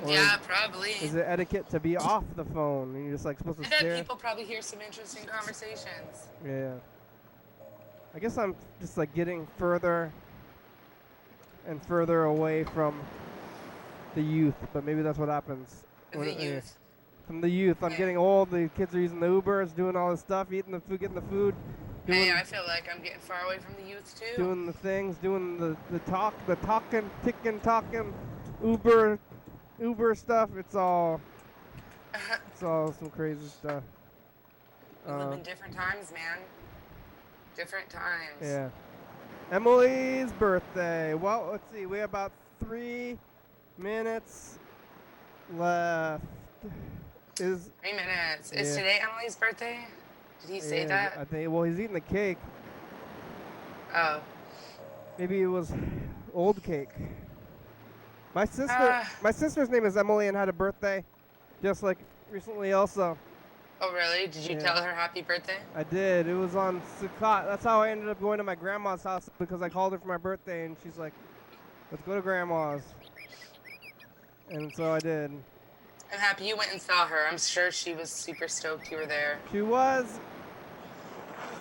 Or Yeah, probably. Is it etiquette to be off the phone and you're just like supposed to I bet stare? people probably hear some interesting conversations. Yeah. I guess I'm just like getting further and further away from the youth, but maybe that's what happens. The youth. From the youth. I'm Yeah. getting old. The kids are using the Ubers, doing all this stuff, eating the food, getting the food, doing, Hey, I feel like I'm getting far away from the youth too. doing the things, doing the talking, Uber stuff. It's all some crazy stuff. We live in different times, man. Different times. Yeah. Emily's birthday. Well, let's see. We have about 3 minutes left. 3 minutes. Is Yeah. today Emily's birthday? Did he say that? I think. Well, he's eating the cake. Oh. Maybe it was old cake. My sister's name is Emily and had a birthday, just like recently also. Oh, really? Did you Yeah. tell her happy birthday? I did. It was on Sukkot. That's how I ended up going to my grandma's house because I called her for my birthday and she's like, let's go to grandma's. And so I did. I'm happy you went and saw her. I'm sure she was super stoked you were there. She was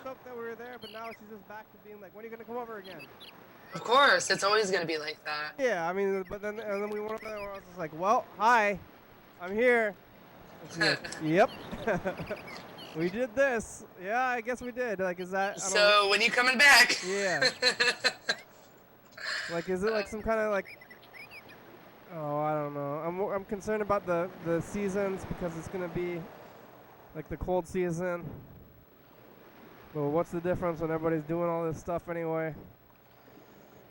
stoked that we were there, but now she's just back to being like, when are you going to come over again? Of course, it's always going to be like that. Yeah, I mean, but then, and then we went over there and I was just like, well, hi, I'm here. And she's like, yep. We did this. Yeah, I guess we did. Like, is that? I don't So, when you coming back? Yeah. Like, is it like some kind of like? Oh, I don't know. I'm concerned about the seasons because it's gonna be like the cold season. But what's the difference when everybody's doing all this stuff anyway?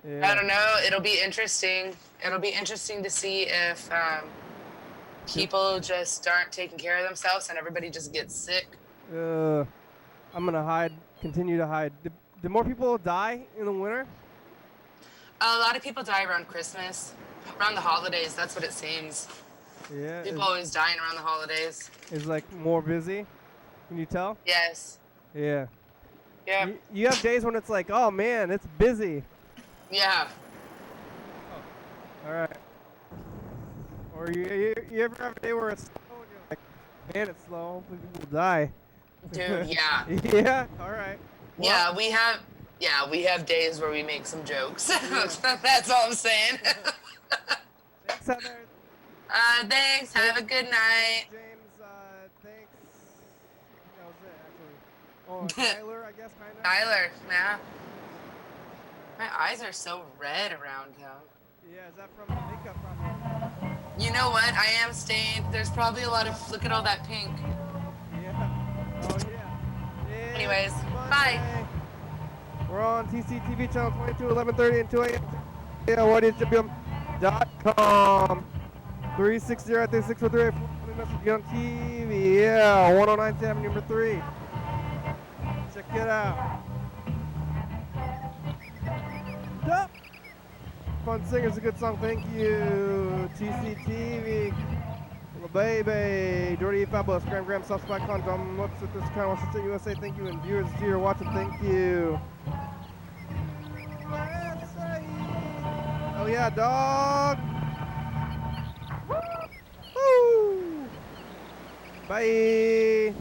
Yeah. I don't know. It'll be interesting. It'll be interesting to see if people just aren't taking care of themselves and everybody just gets sick. I'm gonna hide. Continue to hide. Do more people die in the winter? A lot of people die around Christmas, around the holidays. That's what it seems. Yeah. People always dying around the holidays. Is like more busy. Can you tell? Yes. Yeah. Yeah. You have days when it's like, oh man, it's busy. Yeah. All right. Or you ever have a day where it's slow and you're like, man, it's slow. Hopefully people will die. Dude, yeah. Yeah. All right. Well, Yeah, we have days where we make some jokes. That's all I'm saying. Thanks, Heather. Thanks. Have a good night. James, thanks. That was it, actually. Oh, Tyler, I guess, kind of. Tyler, yeah. My eyes are so red around him. Yeah, is that from the makeup probably? You know what? I am stained. There's probably a lot of. Look at all that pink. Yeah. Oh, yeah. Anyways, Monday. bye. We're on TCTV channel 22, 11:30 and 2 a.m. Yeah, YDHWM.com. 360-3643. Message on TV. Yeah, 1097 number 3. Check it out. Yup. Fun Singer's a good song. Thank you. TCTV. Little baby. Jordy Fabulous. Graham. Soft Spot Condom. What's at this kind of Washington, USA. Thank you. And viewers here watching. Thank you. Oh yeah, dog. Woo! Bye.